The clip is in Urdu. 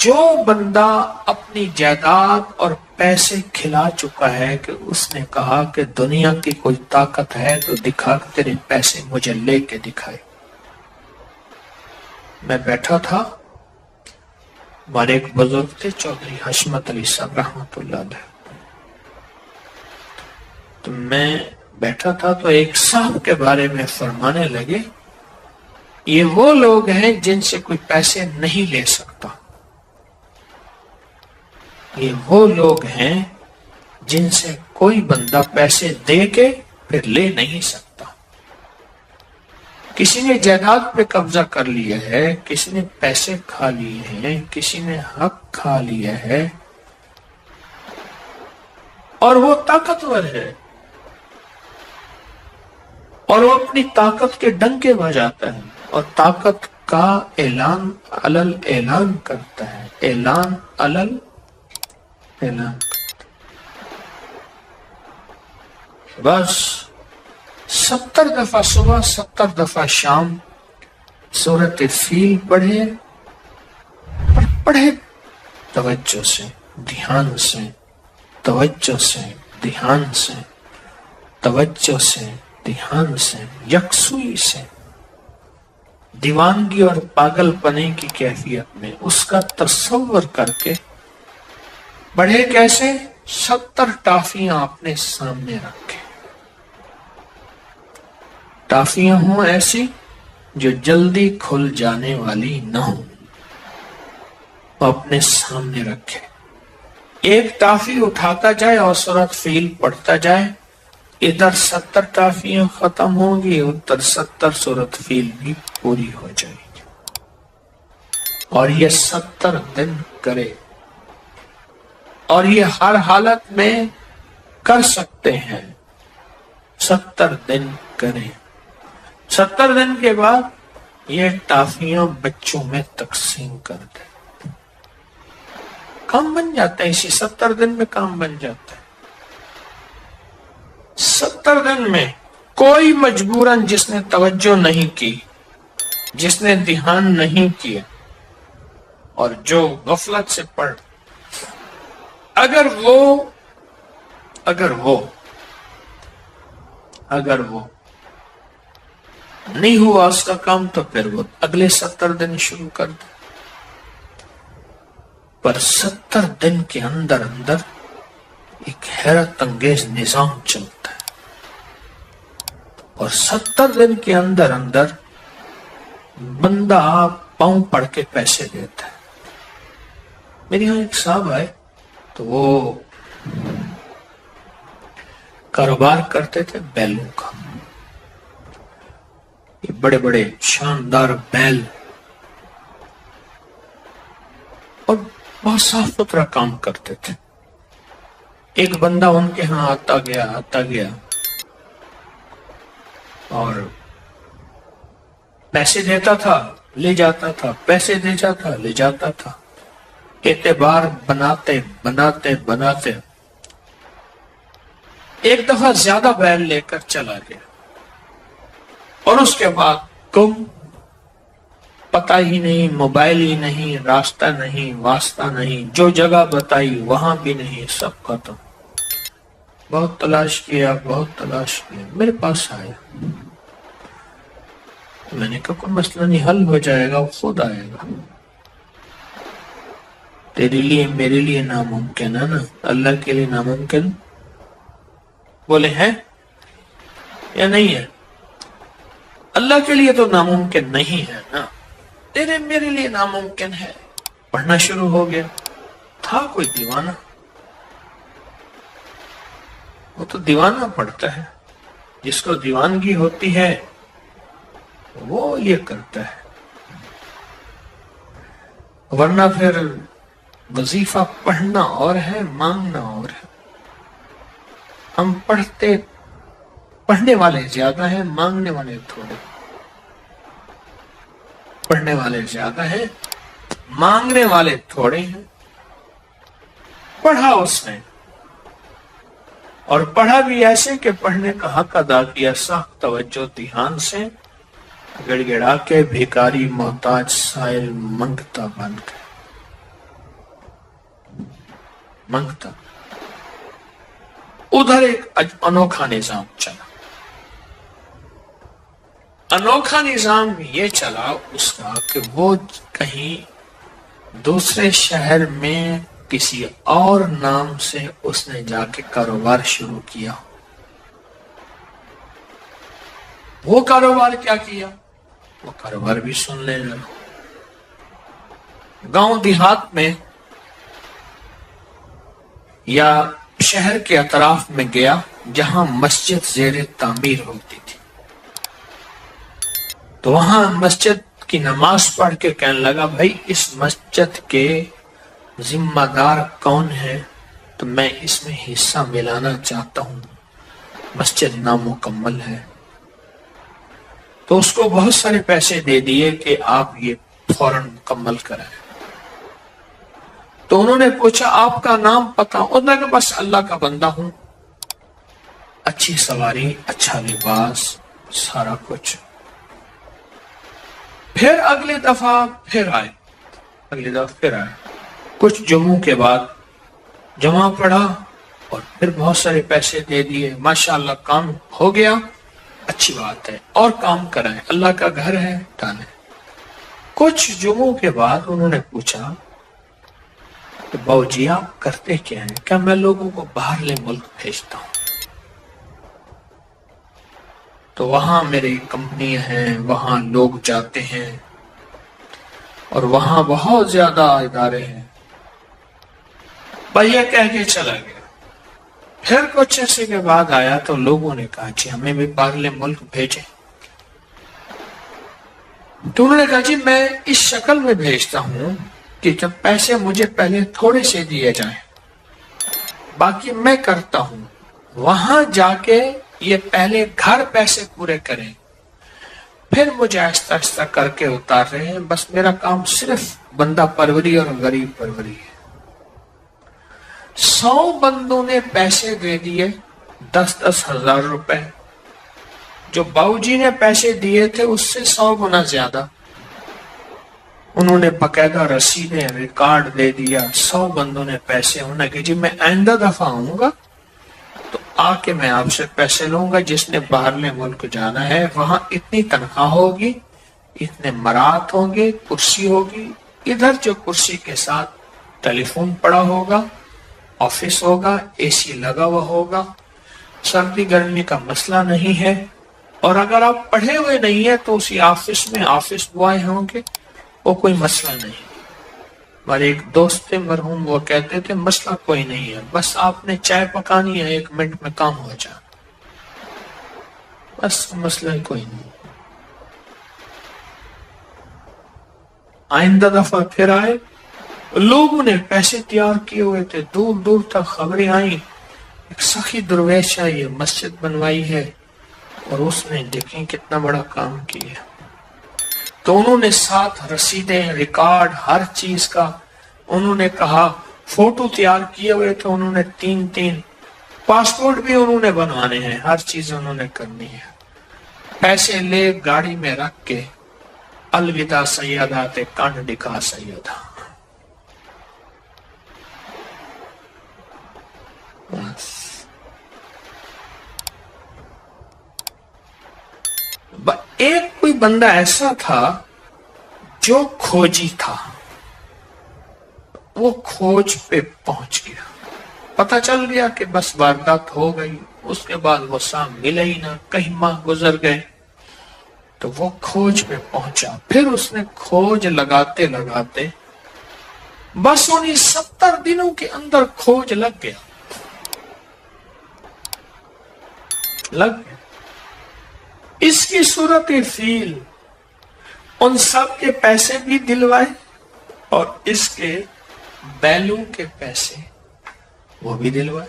جو بندہ اپنی جائیداد اور پیسے کھلا چکا ہے کہ اس نے کہا کہ دنیا کی کوئی طاقت ہے تو دکھا کہ تیرے پیسے مجھے لے کے دکھائے. میں بیٹھا تھا، ہمارے ایک بزرگ تھے چودھری حشمت علی صاحب رحمۃ اللہ علیہ، تو میں بیٹھا تھا تو ایک صاحب کے بارے میں فرمانے لگے، یہ وہ لوگ ہیں جن سے کوئی پیسے نہیں لے سکتا، یہ وہ لوگ ہیں جن سے کوئی بندہ پیسے دے کے پھر لے نہیں سکتا. کسی نے جائیداد پہ قبضہ کر لیا ہے، کسی نے پیسے کھا لیے ہیں، کسی نے حق کھا لیا ہے، اور وہ طاقتور ہے اور وہ اپنی طاقت کے ڈنکے بجاتا ہے اور طاقت کا اعلان علل اعلان کرتا ہے، اعلان علل اعلان. بس 70 دفعہ صبح 70 دفعہ شام سورۃ فیل پڑھے، پڑھے توجہ سے، دھیان سے، توجہ سے، دھیان سے، توجہ سے، دھیان سے، یکسوئی سے، دیوانگی اور پاگل پنے کی کیفیت میں اس کا تصور کر کے پڑھے. کیسے؟ 70 ٹافیاں اپنے سامنے رکھے، ٹافیاں ہوں ایسی جو جلدی کھل جانے والی نہ ہوں، وہ اپنے سامنے رکھے. ایک ٹافی اٹھاتا جائے اور سورۃ فیل پڑھتا جائے، ادھر 70 ٹافیاں ختم ہوں گی، ادھر 70 سورۃ فیل بھی پوری ہو جائے گی. اور یہ 70 دن کرے، اور یہ ہر حالت میں کر سکتے ہیں. 70 دن کریں، 70 دن کے بعد یہ ٹافیاں بچوں میں تقسیم کر دیں. کام بن جاتا ہے، اسی 70 دن میں کام بن جاتا ہے. 70 دن میں کوئی مجبوراً جس نے توجہ نہیں کی، جس نے دھیان نہیں کیا اور جو غفلت سے پڑھ، اگر وہ نہیں ہوا اس کا کام تو پھر وہ اگلے 70 دن شروع کر دے. پر 70 دن کے اندر ایک حیرت انگیز نظام چلتا ہے، اور 70 دن کے اندر بندہ پاؤں پڑ کے پیسے دیتا ہے. میرے یہاں ایک صاحب آئے تو وہ کاروبار کرتے تھے بیلوں کا، یہ بڑے بڑے شاندار بیل، اور بہت صاف ستھرا کام کرتے تھے. ایک بندہ ان کے ہاں آتا گیا اور پیسے دیتا تھا، لے جاتا تھا، پیسے دیتا تھا، لے جاتا تھا. اعتبار بناتے ایک دفعہ زیادہ بیل لے کر چلا گیا، اور اس کے بعد گم، پتہ ہی نہیں، موبائل ہی نہیں، راستہ نہیں، واسطہ نہیں، جو جگہ بتائی وہاں بھی نہیں، سب ختم. بہت تلاش کیا، میرے پاس آیا. میں نے کہا کوئی مسئلہ نہیں، حل ہو جائے گا، وہ خود آئے گا. تیرے لیے میرے لیے ناممکن ہے نا، اللہ کے لیے ناممکن؟ بولے ہیں یا نہیں ہے؟ اللہ کے لیے تو ناممکن نہیں ہے نا، تیرے میرے لیے ناممکن ہے. پڑھنا شروع ہو گیا. تھا کوئی دیوانہ، وہ تو دیوانہ پڑھتا ہے، جس کو دیوانگی ہوتی ہے وہ یہ کرتا ہے. ورنہ پھر وظیفہ پڑھنا اور ہے، مانگنا اور ہے. ہم پڑھنے والے زیادہ ہیں، مانگنے والے تھوڑے. پڑھنے والے زیادہ ہیں، مانگنے والے تھوڑے ہیں. پڑھا اس نے، اور پڑھا بھی ایسے کہ پڑھنے کا حق ادا کیا، سخت توجہ دھیان سے، گڑ گڑا کے بھیکاری محتاج سائل منگتا بن گئے. منگتا. ادھر ایک انوکھا نظام چلا. انوکھا نظام یہ چلا اس کا کہ وہ کہیں دوسرے شہر میں کسی اور نام سے اس نے جا کے کاروبار شروع کیا. وہ کاروبار کیا کیا؟ وہ کاروبار بھی سن لے رہا. گاؤں دیہات میں یا شہر کے اطراف میں گیا جہاں مسجد زیر تعمیر ہوتی تھی، تو وہاں مسجد کی نماز پڑھ کے کہنے لگا بھائی اس مسجد کے ذمہ دار کون ہے، تو میں اس میں حصہ ملانا چاہتا ہوں، مسجد نامکمل ہے. تو اس کو بہت سارے پیسے دے دیے کہ آپ یہ فوراً مکمل کریں. تو انہوں نے پوچھا آپ کا نام پتہ؟ انہوں نے کہا بس اللہ کا بندہ ہوں، اچھی سواری، اچھا لباس، سارا کچھ. پھر اگلی دفعہ پھر آئے، کچھ جمعوں کے بعد جمع پڑھا اور پھر بہت سارے پیسے دے دیے. ماشاءاللہ کام ہو گیا، اچھی بات ہے، اور کام کرائیں، اللہ کا گھر ہے، ڈالیں. کچھ جمعوں کے بعد انہوں نے پوچھا کہ باؤ جی آپ کرتے کیا ہیں؟ کیا میں لوگوں کو باہرلے ملک بھیجتا ہوں، تو وہاں میری کمپنی ہے، وہاں لوگ جاتے ہیں اور وہاں بہت زیادہ ادارے ہیں. بھائی یہ کہہ کے چلا گیا. پھر کچھ عرصے کے بعد آیا تو لوگوں نے کہا جی ہمیں بھی باہرلے ملک بھیجیں. تو انہوں نے کہا جی میں اس شکل میں بھیجتا ہوں کہ جب پیسے مجھے پہلے تھوڑے سے دیے جائیں، باقی میں کرتا ہوں، وہاں جا کے یہ پہلے گھر پیسے پورے کریں، پھر مجھے آہستہ آہستہ کر کے اتار رہے ہیں. بس میرا کام صرف بندہ پروری اور غریب پروری ہے. 100 بندوں نے پیسے دے دیے، 10-10 ہزار روپے. جو باؤ جی نے پیسے دیے تھے اس سے 100 گنا زیادہ. انہوں نے باقاعدہ رسیدیں ریکارڈ دے دیا. 100 بندوں نے پیسے. انہوں نے کہا جی میں آئندہ دفعہ آؤں گا تو آ کے میں آپ سے پیسے لوں گا. جس نے باہرلے ملک جانا ہے وہاں اتنی تنخواہ ہوگی، اتنے مرات ہوں گے، کرسی ہوگی. ادھر جو کرسی کے ساتھ ٹیلی فون پڑا ہوگا، آفس ہوگا، اے سی لگا ہوا ہوگا، سردی گرمی کا مسئلہ نہیں ہے. اور اگر آپ پڑھے ہوئے نہیں ہیں تو اسی آفس میں آفس بوائے ہوں گے، وہ کوئی مسئلہ نہیں. ہمارے ایک دوست تھے مرحوم، وہ کہتے تھے مسئلہ کوئی نہیں ہے، بس آپ نے چائے پکانی ہے، 1 منٹ میں کام ہو جائے، بس مسئلہ کوئی نہیں. آئندہ دفعہ پھر آئے، لوگوں نے پیسے تیار کیے ہوئے تھے، دور دور تک خبریں آئیں ایک سخی درویش ہے، یہ مسجد بنوائی ہے، اور اس نے دیکھیں کتنا بڑا کام کیا. تو انہوں نے ساتھ رسیدیں، ریکارڈ، ہر چیز کا. انہوں نے کہا فوٹو تیار کیے ہوئے تھے، انہوں نے 3 پاسپورٹ بھی انہوں نے بنوانے ہیں، ہر چیز انہوں نے کرنی ہے. پیسے لے گاڑی میں رکھ کے الوداع سیدہ تے کنڈ دکھا سیدہ. ایک کوئی بندہ ایسا تھا جو کھوجی تھا، وہ کھوج پہ پہنچ گیا. پتہ چل گیا کہ بس واردات ہو گئی. اس کے بعد وہ سام ملے ہی نہ، کئی ماہ گزر گئے. تو وہ کھوج پہ پہنچا. پھر اس نے کھوج لگاتے لگاتے بس انہیں 70 دنوں کے اندر کھوج لگ گیا. اس کی صورت فیل ان سب کے پیسے بھی دلوائے اور اس کے بیلوں کے پیسے وہ بھی دلوائے.